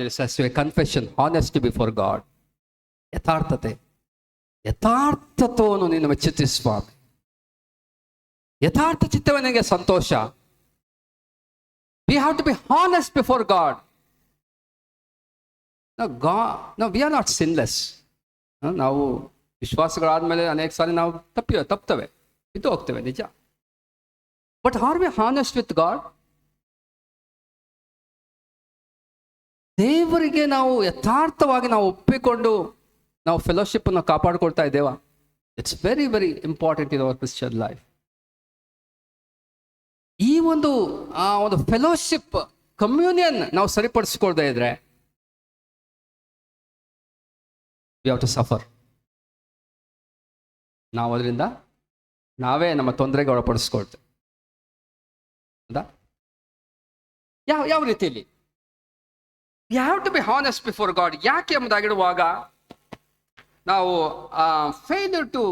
ಕನ್ಫೆಷನ್, ಹಾನೆಸ್ಟಿ ಬಿಫೋರ್ ಗಾಡ್. ಯಥಾರ್ಥತ್ವವನ್ನು ನೀನು ಮೆಚ್ಚುತ್ತಿ ಸ್ವಾಮಿ. ಯಥಾರ್ಥ ಚಿತ್ತವೇ ನನಗೆ ಸಂತೋಷ. We have to be honest before God. We are not sinless. ನಾವು ವಿಶ್ವಾಸಗಳಾದ್ಮೇಲೆ ಅನೇಕ ಸಾರಿ ನಾವು ತಪ್ತವೆ, ಇದು ಹೋಗ್ತೇವೆ, ನಿಜ. But are we honest with God? ದೇವರಿಗೆ ನಾವು ಯಥಾರ್ಥವಾಗಿ ನಾವು ಒಪ್ಪಿಕೊಂಡು ನಾವು ಫೆಲೋಶಿಪ್ ಅನ್ನು ಕಾಪಾಡಿಕೊಳ್ತಾ ಇದ್ದೇವಾ? It's very very important in our Christian life. ಈ ಒಂದು ಫೆಲೋಶಿಪ್, ಕಮ್ಯೂನಿಯನ್ ನಾವು ಸರಿಪಡಿಸಿಕೊಳ್ತಾ ಇದ್ರೆ ವಿ ಹ್ಯಾವ್ ಟು ಸಫರ್. ನಾವು ಅದರಿಂದ ನಾವೇ ನಮ್ಮ ತೊಂದರೆಗೆ ಒಳಪಡಿಸ್ಕೊಳ್ತೇವೆ. ಯಾವ ರೀತಿಯಲ್ಲಿ? We have to be honest before God. ಯಾಕೆ ಎಂಬುದಾಗಿಡುವಾಗ ನಾವು failure to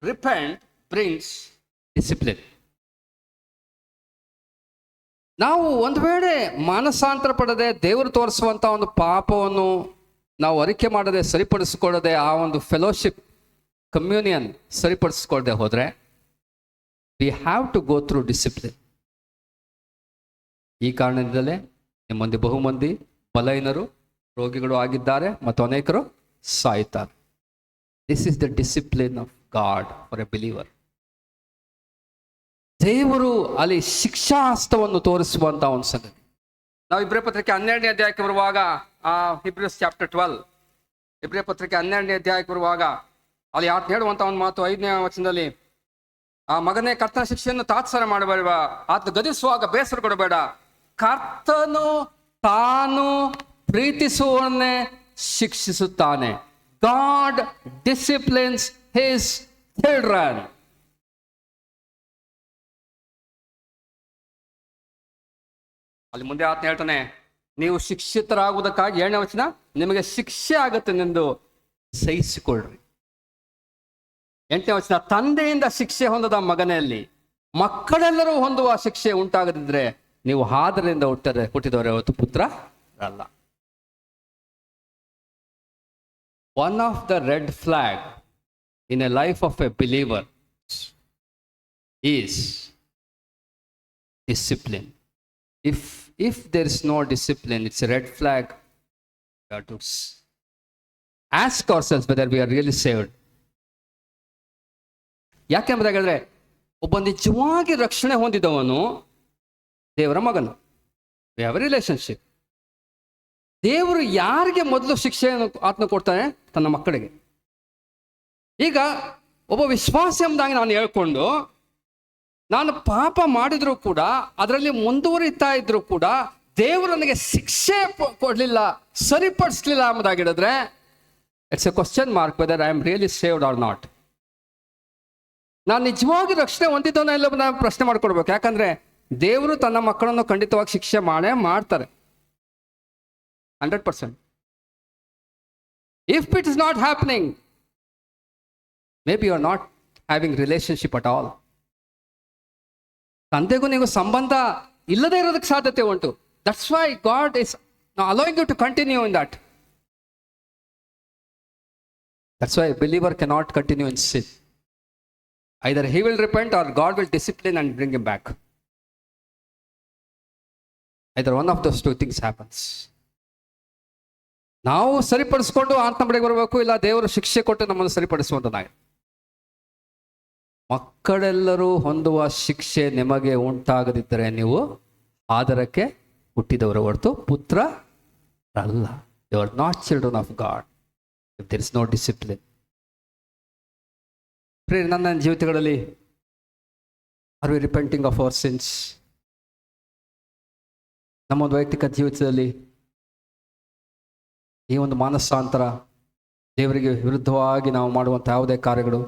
repent brings discipline. ನಾವು ಒಂದು ವೇಳೆ ಮಾನಸಾಂತರ ಪಡದೆ ದೇವರು ತೋರಿಸುವಂಥ ಒಂದು ಪಾಪವನ್ನು ನಾವು ಅರಿಕೆ ಮಾಡದೆ ಸರಿಪಡಿಸಿಕೊಳ್ಳದೆ ಆ ಒಂದು ಫೆಲೋಶಿಪ್, ಕಮ್ಯೂನಿಯನ್ ಸರಿಪಡಿಸಿಕೊಳ್ಳದೆ ಹೋದರೆ we have to go through discipline. ಈ ಕಾರಣದಿಂದಲೇ ನಿಮ್ಮೊಂದಿ ಬಹುಮಂದಿ ಬಲಹೀನರು, ರೋಗಿಗಳು ಆಗಿದ್ದಾರೆ ಮತ್ತು ಅನೇಕರು ಸಾಯ್ತಾರೆ. This is the discipline of God for a believer. ದೇವರು ಅಲ್ಲಿ ಶಿಕ್ಷಾಹಸ್ತವನ್ನು ತೋರಿಸುವಂತ ಒಂದು ಸಂಗತಿ. ನಾವು ಇಬ್ರಿಯ ಪತ್ರಿಕೆ 12ನೇ ಅಧ್ಯಾಯಕ್ಕೆ ಬರುವಾಗ, ಹಿಬ್ರಿಯಸ್ ಚಾಪ್ಟರ್ 12, ಇಬ್ರಿಯ ಪತ್ರಿಕೆ 12ನೇ ಅಧ್ಯಾಯಕ್ಕೆ ಬರುವಾಗ ಅಲ್ಲಿ ಹೇಳುವಂತ ಒಂದು ಮಾತು 5ನೇ ವಚನದಲ್ಲಿ, ಆ ಮಗನೇ, ಕರ್ತನ ಶಿಕ್ಷೆಯನ್ನು ತಾತ್ಸಾರ ಮಾಡಬೇಡ, ಆತ ಗದಿಸುವಾಗ ಬೇಸರ ಕೊಡಬೇಡ, ಕರ್ತನು ತಾನು ಪ್ರೀತಿಸುವವನ್ನೇ ಶಿಕ್ಷಿಸುತ್ತಾನೆ. God disciplines his children. ಅಲ್ಲಿ ಮುಂದೆ ಆತ ಹೇಳ್ತಾನೆ, ನೀವು ಶಿಕ್ಷಿತರಾಗುವುದಕ್ಕಾಗಿ 7ನೇ ವಚನ, ನಿಮಗೆ ಶಿಕ್ಷೆ ಆಗುತ್ತೆಂದು ಸಹಿಸಿಕೊಳ್ಳ್ರಿ. 8ನೇ ವಚನ, ತಂದೆಯಿಂದ ಶಿಕ್ಷೆ ಹೊಂದದ ಮಗನಲ್ಲಿ ಮಕ್ಕಳೆಲ್ಲರೂ ಹೊಂದುವ ಶಿಕ್ಷೆ ಉಂಟಾಗದಿದ್ರೆ ನೀವು ಹಾದರಿಂದ ಹುಟ್ಟಿದವರೇ ಹೊತ್ತು ಪುತ್ರ ಅಲ್ಲ. One of the red flag in a life of a believer is discipline. If there is no discipline, it's a red flag. We have to ask ourselves whether we are really saved. ಯಾಕೆಂದ್ರೆ ಒಬ್ಬ ನಿಜವಾಗಿ ರಕ್ಷಣೆ ಹೊಂದಿದವನು ದೇವರ ಮಗನು. V have A relationship. ದೇವರು ಯಾರಿಗೆ ಮೊದಲು ಶಿಕ್ಷೆಯನ್ನು ಆತ್ಮ ಕೊಡ್ತಾನೆ? ತನ್ನ ಮಕ್ಕಳಿಗೆ. ಈಗ ಒಬ್ಬ ವಿಶ್ವಾಸ ಎಂಬುದಾಗಿ ನಾನು ಹೇಳ್ಕೊಂಡು ನಾನು ಪಾಪ ಮಾಡಿದ್ರು ಕೂಡ, ಅದರಲ್ಲಿ ಮುಂದುವರಿತಾ ಇದ್ರು ಕೂಡ, ದೇವರು ನನಗೆ ಶಿಕ್ಷೆ ಕೊಡಲಿಲ್ಲ, ಸರಿಪಡಿಸ್ಲಿಲ್ಲ ಎಂಬುದಾಗಿಡಿದ್ರೆ it's a question mark whether I am really saved or not. ನಾನು ನಿಜವಾಗಿ ರಕ್ಷಣೆ ಹೊಂದಿದ್ದವನ ಇಲ್ಲ ನಾವು ಪ್ರಶ್ನೆ ಮಾಡ್ಕೊಡ್ಬೇಕು. ಯಾಕಂದ್ರೆ ದೇವರು ತನ್ನ ಮಕ್ಕಳನ್ನು ಖಂಡಿತವಾಗಿ ಶಿಕ್ಷೆ ಮಾಡ್ತಾರೆ 100%. If it is not happening, maybe you are not having relationship at all. ತಂದೆಗೂ ನೀವು ಸಂಬಂಧ ಇಲ್ಲದೆ ಇರೋದಕ್ಕೆ ಸಾಧ್ಯತೆ ಉಂಟು. That's why God is allowing you to continue in that. That's why believer cannot continue in sin. Either he will repent or God will discipline and bring him back. Either one of those two things happens. ನಾವು ಸರಿಪಡಿಸ್ಕೊಂಡು ಆತ್ಮ ಬಳಿಗೆ ಬರಬೇಕು, ಇಲ್ಲ ದೇವರು ಶಿಕ್ಷೆ ಕೊಟ್ಟು ನಮ್ಮನ್ನು ಸರಿಪಡಿಸುವಂತನಾಗಿದೆ. ಮಕ್ಕಳೆಲ್ಲರೂ ಹೊಂದುವ ಶಿಕ್ಷೆ ನಿಮಗೆ ಉಂಟಾಗದಿದ್ದರೆ ನೀವು ಆದರಕ್ಕೆ ಹುಟ್ಟಿದವರು ಹೊರತು ಪುತ್ರ ಅಲ್ಲ. You are not children of God if there is no discipline. ನನ್ನ ಜೀವಿತಗಳಲ್ಲಿ are we repenting of our sins? ನಮ್ಮೊಂದು ವೈಯಕ್ತಿಕ ಜೀವಿತದಲ್ಲಿ ಈ ಒಂದು ಮಾನಸಾಂತರ, ದೇವರಿಗೆ ವಿರುದ್ಧವಾಗಿ ನಾವು ಮಾಡುವಂಥ ಯಾವುದೇ ಕಾರ್ಯಗಳು,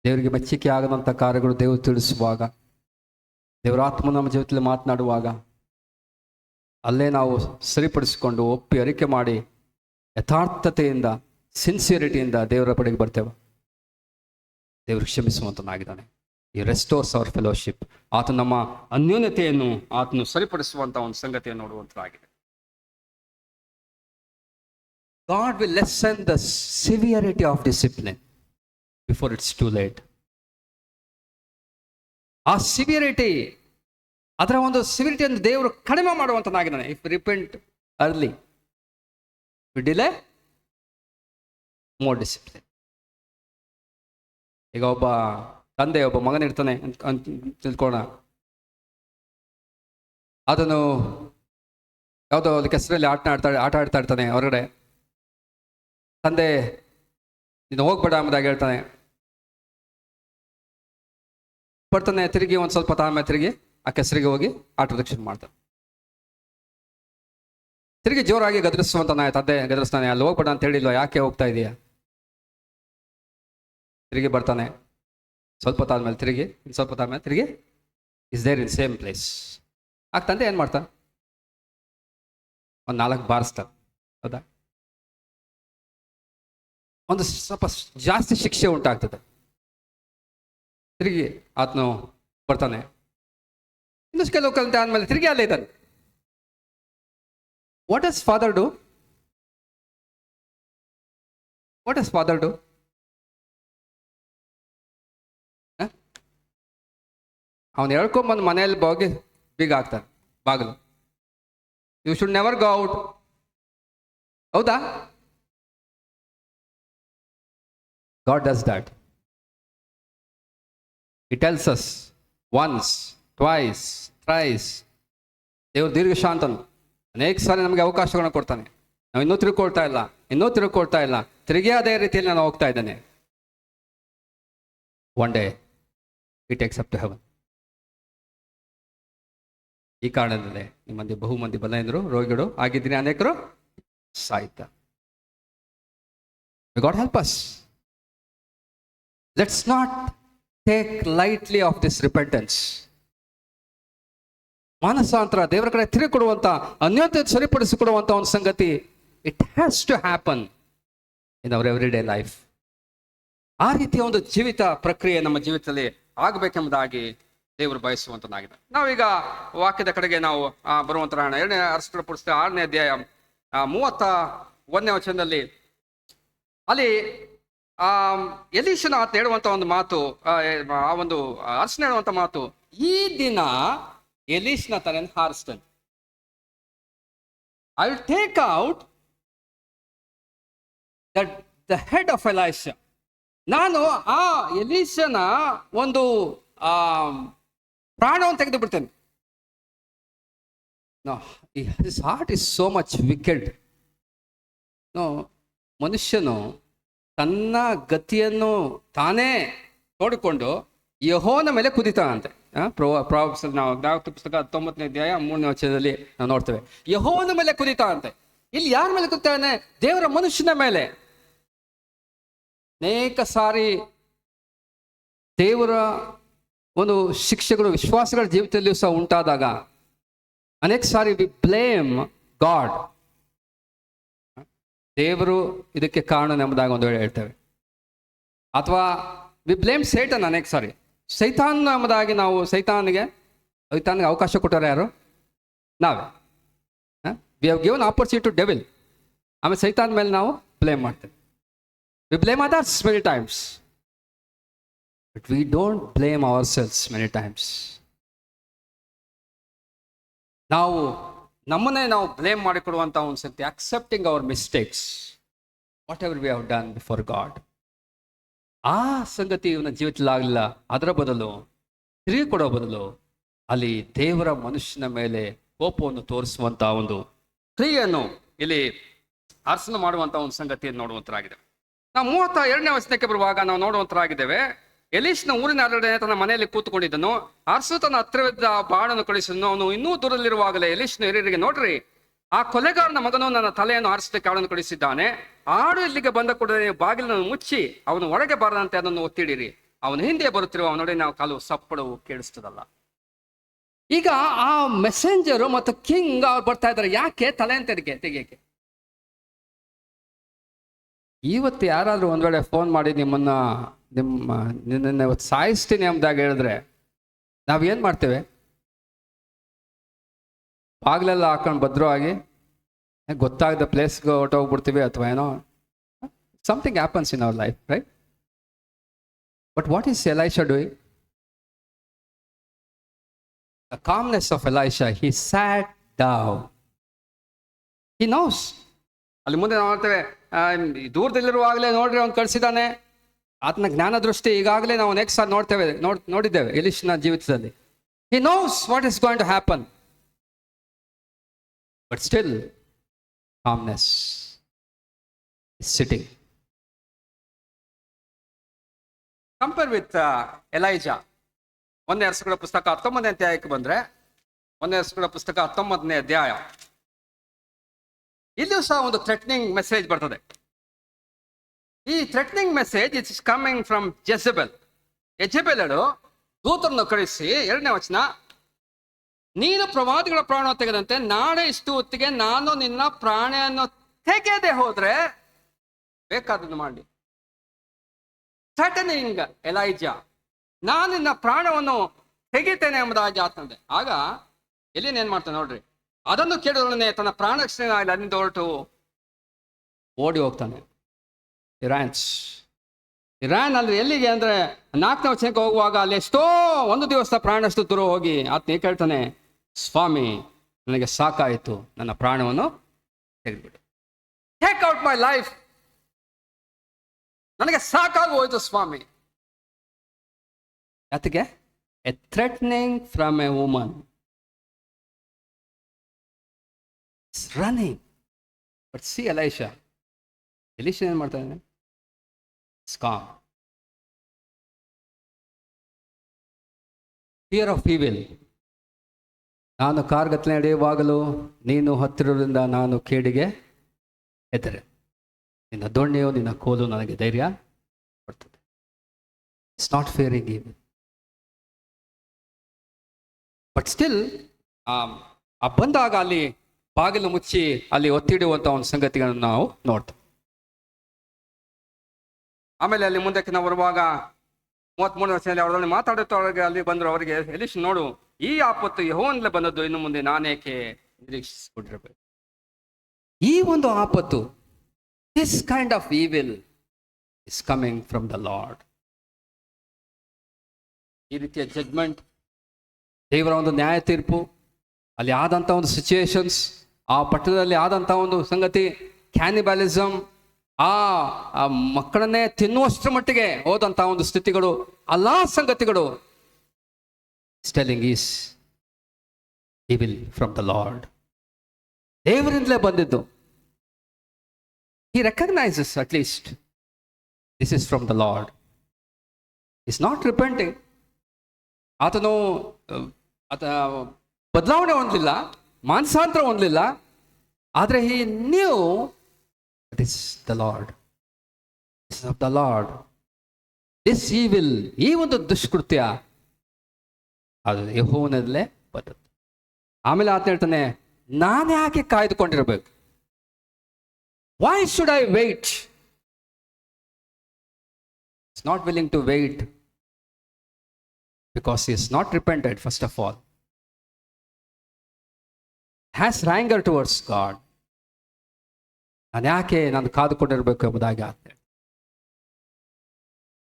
ದೇವರಿಗೆ ಮೆಚ್ಚುಗೆ ಆಗದಂಥ ಕಾರ್ಯಗಳು ದೇವರು ತಿಳಿಸುವಾಗ, ದೇವರ ಆತ್ಮ ನಮ್ಮ ಜೀವಿತದಲ್ಲಿ ಮಾತನಾಡುವಾಗ ಅಲ್ಲೇ ನಾವು ಸರಿಪಡಿಸಿಕೊಂಡು ಒಪ್ಪಿ ಅರಿಕೆ ಮಾಡಿ ಯಥಾರ್ಥತೆಯಿಂದ ಸಿನ್ಸಿಯರಿಟಿಯಿಂದ ದೇವರ ಬಳಿಗೆ ಬರ್ತೇವೆ. ದೇವರು ಕ್ಷಮಿಸುವಂತನಾಗಿದ್ದಾನೆ. ಈ ರೆಸ್ಟೋರ್ಸ್ ಅವರ್ ಫೆಲೋಶಿಪ್. ಆತ ನಮ್ಮ ಅನ್ಯೋನ್ಯತೆಯನ್ನು ಆತನು ಸರಿಪಡಿಸುವಂಥ ಒಂದು ಸಂಗತಿಯನ್ನು ನೋಡುವಂತಾಗಿದೆ. God will lessen the severity of discipline before it's too late. ಆ ಸಿವಿಯರಿಟಿ, ಅದರ ಒಂದು ಸಿವಿಯರಿಟಿಯನ್ನು ದೇವರು ಕಡಿಮೆ ಮಾಡುವಂತನಾಗಿದ್ದಾನೆ. If repent early, delay more discipline. ಈಗ ಒಬ್ಬ ತಂದೆ ಒಬ್ಬ ಮಗನಿರ್ತಾನೆ ಅಂತ ತಿಳ್ಕೋಣ. ಅದನ್ನು ಯಾವುದೋ ಅಲ್ಲಿ ಕೆಸರಲ್ಲಿ ಆಟ ಆಡ್ತಾ ಇರ್ತಾನೆ ಹೊರಗಡೆ. ತಂದೆ ನೀನು ಹೋಗ್ಬೇಡ ಎಂಬುದಾಗಿ ಹೇಳ್ತಾನೆ. ಬರ್ತಾನೆ, ತಿರುಗಿ ಒಂದು ಸ್ವಲ್ಪ ತಾಳ್ಮೆ ತಿರುಗಿ ಆ ಕೆಸರಿಗೆ ಹೋಗಿ ಆಟೋದಕ್ಕೆ ಶುರು ಮಾಡ್ತಾನೆ. ತಿರುಗಿ ಜೋರಾಗಿ ಗದರಿಸುವಂತಾನೆ, ತಂದೆ ಗದರಿಸ್ತಾನೆ, ಅಲ್ಲಿ ಹೋಗ್ಬೇಡ ಅಂತ ಹೇಳಿಲ್ವ, ಯಾಕೆ ಹೋಗ್ತಾ ಇದೆಯಾ? ತಿರುಗಿ ಬರ್ತಾನೆ, ಸ್ವಲ್ಪ ತಾಳ್ಮೇಲೆ ತಿರುಗಿ, ಇನ್ನು ಸ್ವಲ್ಪ ತಾಳ್ಮೇಲೆ ತಿರುಗಿ is there in same place. ಆಗ ತಂದೆ ಏನು ಮಾಡ್ತಾನೆ? ಒಂದು 4 ಬಾರಿಸ್ತಾನೆ. ಹೌದಾ? ಒಂದು ಸ್ವಲ್ಪ ಜಾಸ್ತಿ ಶಿಕ್ಷೆ ಉಂಟಾಗ್ತದೆ. ತಿರುಗಿ ಆತನು ಬರ್ತಾನೆ, ಇನ್ನಷ್ಟು ಕೆಲವು ಕಲಿತೆ ಆದ್ಮೇಲೆ ತಿರುಗಿ ಅಲ್ಲೇ ಇದ್ದಾನೆ. What does father do? What does father do? ಅವನು ಹೇಳ್ಕೊಂಬಂದು ಮನೆಯಲ್ಲಿ ಹೋಗಿ ಬೀಗ ಹಾಕ್ತಾನೆ ಬಾಗಿಲು. You should never go out. ಹೌದಾ? God does that. He tells us once, twice, thrice. ದೇವರು ದೀರ್ಘ ಶಾಂತನು. ಅನೇಕ ಸಾರಿ ನಮಗೆ ಅವಕಾಶಗಳನ್ನು ಕೊಡ್ತಾನೆ. ನಾವು ಇನ್ನೂ ತಿರುಕೊಳ್ತಾ ಇಲ್ಲ, ತಿರುಗಿ ಅದೇ ರೀತಿಯಲ್ಲಿ ನಾನು ಹೋಗ್ತಾ ಇದ್ದೇನೆ. One day he takes up to heaven. ಈ ಕಾರಣದಲ್ಲೇ ನಿಮ್ಮಲ್ಲಿ ಬಹುಮಂದಿ ಬಲಹೀನರು, ರೋಗಿಗಳು ಆಗಿದ್ದೀನಿ, ಅನೇಕರು ಸಾಯ್ತಾ. God help us. Let's not take lightly of this repentance. ಮಾನಸಾಂತರ, ದೇವರ ಕಡೆ ತಿರುಗಿ ಕೊಡುವಂತ, ಅನ್ಯೋನ್ಯತೆ ಸರಿಪಡಿಸಿಕೊಡುವಂತ ಒಂದು ಸಂಗತಿ, it has to happen in our every day life. ಆ ರೀತಿಯ ಒಂದು ಜೀವಿತ ಪ್ರಕ್ರಿಯೆ ನಮ್ಮ ಜೀವಿತದಲ್ಲಿ ಆಗಬೇಕೆಂಬುದಾಗಿ ದೇವರು ಬಯಸುವಂತನಾಗಿದೆ. ನಾವೀಗ ವಾಕ್ಯದ ಕಡೆಗೆ ನಾವು ಬರುವಂತ 2ನೇ ಅರಸರ ಪುಸ್ತಕ 6ನೇ ಅಧ್ಯಾಯ 31ನೇ ವಚನದಲ್ಲಿ ಅಲ್ಲಿ ಎಲೀಷನ ಅಂತ ಹೇಳುವಂತ ಒಂದು ಮಾತು, ಆ ಒಂದು ಅರಸನ ಹೇಳುವಂತ ಮಾತು, ಈ ದಿನ ಎಲೀಷನ ತಲೆಯನ್ನು ಹಾರಿಸ್ತೇನೆ. I will take out the head of Elisha. ನಾನು ಆ ಎಲೀಷನ ಒಂದು ಪ್ರಾಣವನ್ನು ತೆಗೆದು ಬಿಡ್ತೇನೆ. His heart is so much wicked. ಮನುಷ್ಯನು ತನ್ನ ಗತಿಯನ್ನು ತಾನೇ ನೋಡಿಕೊಂಡು ಯೆಹೋವನ ಮೇಲೆ ಕುದಿತಾನಂತೆ. ಪ್ರಾವರ್ಬ್ಸ್ ನಾವು ಪುಸ್ತಕ 19ನೇ ಅಧ್ಯಾಯ 3ನೇ ವಚನದಲ್ಲಿ ನಾವು ನೋಡ್ತೇವೆ. ಯೆಹೋವನ ಮೇಲೆ ಕುದಿತಾನಂತೆ. ಇಲ್ಲಿ ಯಾರ ಮೇಲೆ ಕುದಿತಾನೆ? ದೇವರ ಮನುಷ್ಯನ ಮೇಲೆ. ಅನೇಕ ಸಾರಿ ದೇವರ ಒಂದು ಶಿಕ್ಷೆಗಳು ವಿಶ್ವಾಸಗಳ ಜೀವಿತದಲ್ಲಿಯೂ ಸಹ ಉಂಟಾದಾಗ ಅನೇಕ ಸಾರಿ ವಿ ಬ್ಲೇಮ್ ಗಾಡ್. ದೇವರು ಇದಕ್ಕೆ ಕಾರಣ ಎಂಬುದಾಗಿ ಒಂದು ವೇಳೆ ಹೇಳ್ತೇವೆ. ಅಥವಾ ವಿ ಬ್ಲೇಮ್ ಸೈತಾನ್. ಅನೇಕ ಸಾರಿ ಸೈತಾನ್ ಎಂಬುದಾಗಿ ನಾವು ಸೈತಾನಿಗೆ ಸೈತಾನ್ಗೆ ಅವಕಾಶ ಕೊಟ್ಟವ್ರು ಯಾರು? ನಾವೇ. We have given opportunity to devil. ಆಮೇಲೆ ಸೈತಾನ್ ಮೇಲೆ ನಾವು ಬ್ಲೇಮ್ ಮಾಡ್ತೇವೆ. We blame others many times, but we don't blame ourselves many times. ನಾವು ನಮ್ಮನ್ನೇ ನಾವು ಬ್ಲೇಮ್ ಮಾಡಿಕೊಡುವಂಥ ಒಂದು ಸತಿ accepting our mistakes, whatever we have done before God. ಆ ಸಂಗತಿ ಇವನ ಜೀವಿತದಲ್ಲಿ ಆಗಲಿಲ್ಲ. ಅದರ ಬದಲು ತಿರುಗಿ ಕೊಡೋ ಬದಲು ಅಲ್ಲಿ ದೇವರ ಮನುಷ್ಯನ ಮೇಲೆ ಕೋಪವನ್ನು ತೋರಿಸುವಂಥ ಒಂದು ಕ್ರಿಯೆಯನ್ನು ಇಲ್ಲಿ ಅರ್ಸನ ಮಾಡುವಂಥ ಒಂದು ಸಂಗತಿಯನ್ನು ನೋಡುವಂತರಾಗಿದೆ. ನಾವು 32ನೇ ವಚನಕ್ಕೆ ಬರುವಾಗ ನಾವು ನೋಡುವಂತರಾಗಿದ್ದೇವೆ. ಎಲೀಷನ ಊರಿನ ಅರಡೆ ತನ್ನ ಮನೆಯಲ್ಲಿ ಕೂತ್ಕೊಂಡಿದ್ದನು. ಅರಸು ತನ್ನ ಹತ್ತಿರವಿದ್ದ ಬಾಣನ್ನು ಕಳಿಸಿದನು. ಅವನು ಇನ್ನೂ ದೂರದಲ್ಲಿರುವಾಗಲೇ ಎಲೀಷನ ಹಿರಿಯರಿಗೆ, ನೋಡ್ರಿ, ಆ ಕೊಲೆಗಾರನ ಮಗನು ನನ್ನ ತಲೆಯನ್ನು ಆರಿಸಲಿಕ್ಕೆ ಆಳನ್ನು ಕಳಿಸಿದ್ದಾನೆ. ಆಡು ಇಲ್ಲಿಗೆ ಬಂದ ಕೂಡಲೇ ಬಾಗಿಲನ್ನು ಮುಚ್ಚಿ ಅವನು ಒಳಗೆ ಬಾರದಂತೆ ಅದನ್ನು ಒತ್ತಿಡಿರಿ. ಅವನು ಹಿಂದೆ ಬರುತ್ತಿರುವ ನೋಡಿ ನಾವು ಕಾಲು ಸಪ್ಪಳು ಕೇಳಿಸ್ತದಲ್ಲ. ಈಗ ಆ ಮೆಸೆಂಜರು ಮತ್ತು ಕಿಂಗ್ ಅವ್ರು ಬರ್ತಾ ಇದ್ದಾರೆ. ಯಾಕೆ? ತಲೆಯನ್ನು ತೆಗೆಯಕ್ಕೆ. ಇವತ್ತು ಯಾರಾದರೂ ಒಂದ್ ವೇಳೆ ಫೋನ್ ಮಾಡಿ ನಿನ್ನ ಇವತ್ತು ಸಾಯಿಸ್ತೀನಿ ಎಂಬುದಾಗಿ ಹೇಳಿದ್ರೆ ನಾವೇನ್ ಮಾಡ್ತೇವೆ? ಬಾಗಿಲೆಲ್ಲ ಹಾಕೊಂಡು ಭದ್ರವಾಗಿ ಗೊತ್ತಾಗದ ಪ್ಲೇಸ್ಗೆ ಹೊರಟೋಗ್ಬಿಡ್ತೀವಿ, ಅಥವಾ ಏನೋ something happens in our life, right? But what is Elisha doing? The calmness of Elisha, he sat down. He knows. ಅಲ್ಲಿ ಮುಂದೆ ನಾವು ನೋಡ್ತೇವೆ, ದೂರದಲ್ಲಿರುವಾಗಲೇ ನೋಡ್ರಿ ಅವ್ನು ಕಳಿಸಿದ್ದಾನೆ. ಆತನ ಜ್ಞಾನ ದೃಷ್ಟಿ ಈಗಾಗಲೇ ನಾವು ನೆಕ್ಸ್ಟ್ ಸಾರಿ ನೋಡಿದ್ದೇವೆ ಎಲೀಷನ ಜೀವಿತದಲ್ಲಿ. He knows what is going to happen. But still, calmness is sitting. Compare with Elijah. 1ನೇ ಅರಸುಗಳ ಪುಸ್ತಕ 19ನೇ ಅಧ್ಯಾಯಕ್ಕೆ ಬಂದ್ರೆ, 1ನೇ ಅರಸುಗಳ ಪುಸ್ತಕ 19ನೇ ಅಧ್ಯಾಯ, ಇಲ್ಲೂ ಸಹ ಒಂದು ಥ್ರೆಟ್ನಿಂಗ್ ಮೆಸೇಜ್ ಬರ್ತದೆ. ಈ threatening message it's coming from Jezebel. ಯೆಜೆಬೆಲಳು ದೂತರನ್ನು ಕಳಿಸಿ, 2ನೇ ವಚನ, ನೀನು ಪ್ರವಾದಿಗಳ ಪ್ರಾಣ ತೆಗೆದಂತೆ ನಾಳೆ ಇಷ್ಟು ಹೊತ್ತಿಗೆ ನಾನು ನಿನ್ನ ಪ್ರಾಣವನ್ನು ತೆಗೆದೇ ಹೋದ್ರೆ ಬೇಕಾದನ್ನು ಮಾಡಿ. ಥ್ರೆಟನಿಂಗ್ ಎಲೈಜಾ, ನಾನು ನಿನ್ನ ಪ್ರಾಣವನ್ನು ತೆಗಿತೇನೆ ಎಂಬುದಾಗಿ ಆತಂದೆ. ಆಗ ಎಲ್ಲಿನ ಏನ್ ಮಾಡ್ತಾನೆ ನೋಡ್ರಿ, ಅದನ್ನು ಕೇಳಿದೊಡನೆ ತನ್ನ ಪ್ರಾಣ ರಕ್ಷಣೆ ಅಲ್ಲಿಂದ ಹೊರಟು ಓಡಿ ಹೋಗ್ತಾನೆ. ಇರಾನ್ ಅಲ್ಲಿ ಎಲ್ಲಿಗೆ ಅಂದ್ರೆ 4ನೇ ವಚನಕ್ಕೆ ಹೋಗುವಾಗ ಅಲ್ಲಿ ಎಷ್ಟೋ ಒಂದು ದಿವಸ ಪ್ರಾಣಷ್ಟು ದೂರ ಹೋಗಿ ಆತನ ಕೇಳ್ತಾನೆ, ಸ್ವಾಮಿ ನನಗೆ ಸಾಕಾಯಿತು, ನನ್ನ ಪ್ರಾಣವನ್ನು ತೆಗೆದುಬಿಡು, ಟೇಕ್ ಔಟ್ ಮೈ ಲೈಫ್, ನನಗೆ ಸಾಕಾಗಿ ಹೋಯ್ತು ಸ್ವಾಮಿ. ಯಾತಕ್ಕೆ? A threatening from a woman running. But see Elisha ಏನ್ ಮಾಡ್ತಾನೆ? ಕಾಮ್. Fear of evil. ನಾನು ಕಾರ್ಗತ್ತಲೆ ನಡೆಯುವಾಗಲೂ ನೀನು ಹತ್ತಿರದಿಂದ ನಾನು ಕೇಡಿಗೆ ಹೆದರೆ. ನಿನ್ನ ದೊಣ್ಣೆಯು ನಿನ್ನ ಕೋಲು ನನಗೆ ಧೈರ್ಯ ಕೊಡ್ತದೆ. It's not fearing evil. But still ಬಂದಾಗ ಅಲ್ಲಿ ಬಾಗಿಲು ಮುಚ್ಚಿ ಅಲ್ಲಿ ಒತ್ತಿಡುವಂತ ಒಂದು ಸಂಗತಿಗಳನ್ನು ನಾವು ನೋಡ್ತೇವೆ. ಆಮೇಲೆ ಅಲ್ಲಿ ಮುಂದಕ್ಕೆ ನಾವು ಬರುವಾಗ 33ನೇ ವರ್ಷದಲ್ಲಿ ಅವರಲ್ಲಿ ಮಾತಾಡುತ್ತವರಿಗೆ ಅಲ್ಲಿ ಬಂದರು. ಅವರಿಗೆ ಎಲೀಷ, ನೋಡು, ಈ ಆಪತ್ತು ಯೆಹೋವನಿಂದಲೇ ಬಂದದ್ದು, ಇನ್ನು ಮುಂದೆ ನಾನೇಕೆ ನಿರೀಕ್ಷಿಸಿಕೊಂಡಿರಬೇಕು? ಈ ಒಂದು ಆಪತ್ತು, this kind of evil is coming from the lord. ಈ ರೀತಿಯ ಜಡ್ಜ್ಮೆಂಟ್, ದೇವರ ಒಂದು ನ್ಯಾಯ ತೀರ್ಪು, ಅಲ್ಲಿ ಆದಂಥ ಒಂದು ಸಿಚುಯೇಷನ್ಸ್, ಆ ಪಟ್ಟಣದಲ್ಲಿ ಆದಂಥ ಒಂದು ಸಂಗತಿ, ಕ್ಯಾನಿಬಾಲಿಸಮ್, ಆ ಮಕ್ಕಳನ್ನೇ ತಿನ್ನುವಷ್ಟರ ಮಟ್ಟಿಗೆ ಹೋದಂಥ ಒಂದು ಸ್ಥಿತಿಗಳು, ಎಲ್ಲ ಸಂಗತಿಗಳು telling is evil from the Lord. ದೇವರಿಂದಲೇ ಬಂದಿದ್ದು. He recognises at least this is from the Lord. Is not repenting. ಆತನು ಬದಲಾವಣೆ ಹೊಂದಲಿಲ್ಲ, ಮಾನಸಾಂತರ ಹೊಂದಲಿಲ್ಲ, ಆದರೆ he knew it is the Lord, is of the Lord. This evil, ಈ ಒಂದು ದುಷ್ಕೃತ್ಯ ಅದು ಯೆಹೋವನಲ್ಲೇ ಬಂದದ್ದು. ಆಮೇಲೆ ಆತ ಹೇಳ್ತಾನೆ, ನಾನು ಯಾಕೆ ಕಾಯ್ದುಕೊಂಡಿರಬೇಕು? Why should I wait? It's not willing to wait because he is not repented first of all. Has anger towards God. ನಾನು ಯಾಕೆ ನಾನು ಕಾದುಕೊಂಡಿರಬೇಕು ಎಂಬುದಾಗಿ ಆಗ್ತದೆ.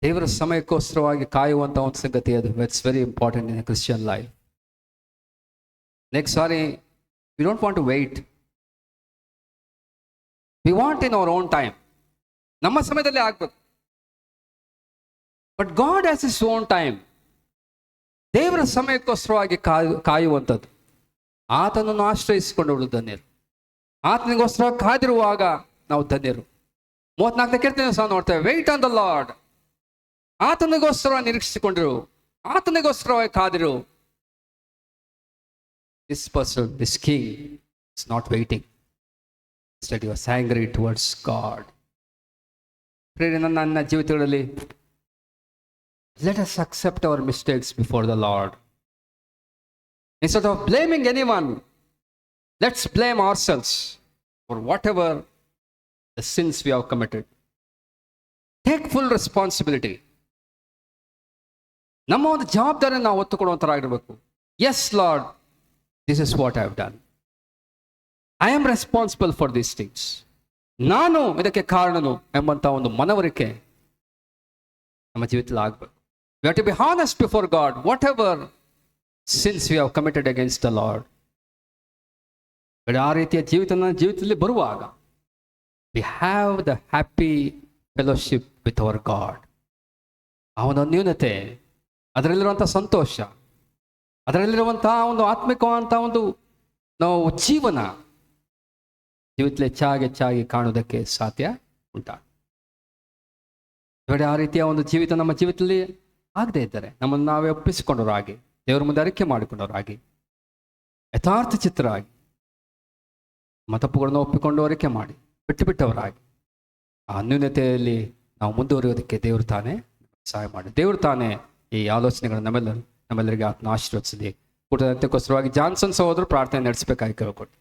ದೇವರ ಸಮಯಕ್ಕೋಸ್ಕರವಾಗಿ ಕಾಯುವಂಥ ಒಂದು ಸಂಗತಿ ಅದು. It's very important in a Christian life. Next ಸಾರಿ we don't want to wait. We want in our own time. ನಮ್ಮ ಸಮಯದಲ್ಲೇ ಆಗ್ಬೇಕು. But God has his own time. ದೇವರ ಸಮಯಕ್ಕೋಸ್ಕರವಾಗಿ ಕಾಯುವಂಥದ್ದು. ಆತನನ್ನು ಆಶ್ರಯಿಸಿಕೊಂಡು ಧನ್ಯರು. ಆತನಿಗೋಸ್ಕರ ಕಾದಿರುವಾಗ ನಾವು ಧನ್ಯರು. 34ನೇ ಕೀರ್ತನೆ ಸಹ ನೋಡ್ತೇವೆ, ವೆಯ್ಟ್ ಆನ್ ದ ಲಾರ್ಡ್. ಆತನಿಗೋಸ್ಕರ ನಿರೀಕ್ಷಿಸಿಕೊಂಡಿರು, ಆತನಿಗೋಸ್ಕರವಾಗಿ ಕಾದಿರು. This person, this king is not waiting. Instead he was angry towards God. ನನ್ನ ಜೀವಿತಗಳಲ್ಲಿ let us accept our mistakes before the Lord. Instead of blaming anyone, let's blame ourselves for whatever the sins we have committed. Take full responsibility. ನಮ್ಮ ಒಂದು ಜವಾಬ್ದಾರಿ ನಾವು ಹೊತ್ತುಕೊಳ್ಳುವಂತರಾಗಿರ್ಬೇಕು. Yes Lord, this is what I have done. I am responsible for these things. ನಾನು ಇದಕ್ಕೆ ಕಾರಣನು ಎಂಬಂತ ಒಂದು ಮನವರಿಕೆ ನಮ್ಮ ಜೀವಿತದಲ್ಲಿ ಆಗಬೇಕು. We have to be honest before God, whatever sins we have committed against the Lord. ಆ ರೀತಿಯ ಜೀವಿತದಲ್ಲಿ ಬರುವಾಗ we have the happy fellowship with our God. ಆ ಒಂದು ಅನ್ಯೂನ್ಯತೆ, ಅದರಲ್ಲಿರುವಂಥ ಸಂತೋಷ, ಅದರಲ್ಲಿರುವಂತಹ ಒಂದು ಆತ್ಮಿಕವಾದಂಥ ಒಂದು ನಾವು ಜೀವನ ಜೀವಿತದಲ್ಲಿ ಹೆಚ್ಚಾಗಿ ಕಾಣುವುದಕ್ಕೆ ಸಾಧ್ಯ ಉಂಟಾ? ಆ ರೀತಿಯ ಒಂದು ಜೀವಿತ ನಮ್ಮ ಜೀವಿತದಲ್ಲಿ ಆಗದೆ ಇದ್ದರೆ ನಮ್ಮನ್ನು ನಾವೇ ಒಪ್ಪಿಸಿಕೊಂಡವರಾಗಿ, ದೇವರ ಮುಂದೆ ಅರಿಕೆ ಮಾಡಿಕೊಂಡವರಾಗಿ, ಯಥಾರ್ಥ ಚಿತ್ತರಾಗಿ, ನಮ್ಮ ತಪ್ಪುಗಳನ್ನು ಒಪ್ಪಿಕೊಂಡು ಅರಿಕೆ ಮಾಡಿ ಬಿಟ್ಟವರಾಗಿ ಆ ಅನ್ಯೂನ್ಯತೆಯಲ್ಲಿ ನಾವು ಮುಂದುವರಿಯೋದಕ್ಕೆ ದೇವರು ತಾನೇ ಸಹಾಯ ಮಾಡಿ. ದೇವರು ತಾನೇ ಈ ಆಲೋಚನೆಗಳನ್ನು ನಮ್ಮೆಲ್ಲರಿಗೆ ಆತ್ಮ ಆಶೀರ್ವದಿಸಲಿ. ಕೂಟದ ಅಂತ್ಯಕ್ಕೋಸ್ಕರವಾಗಿ ಜಾನ್ಸನ್ ಸಹೋದರು ಪ್ರಾರ್ಥನೆ ನಡೆಸಬೇಕಾಗಿ ಕೇಳ್ಕೊಟ್ಟು.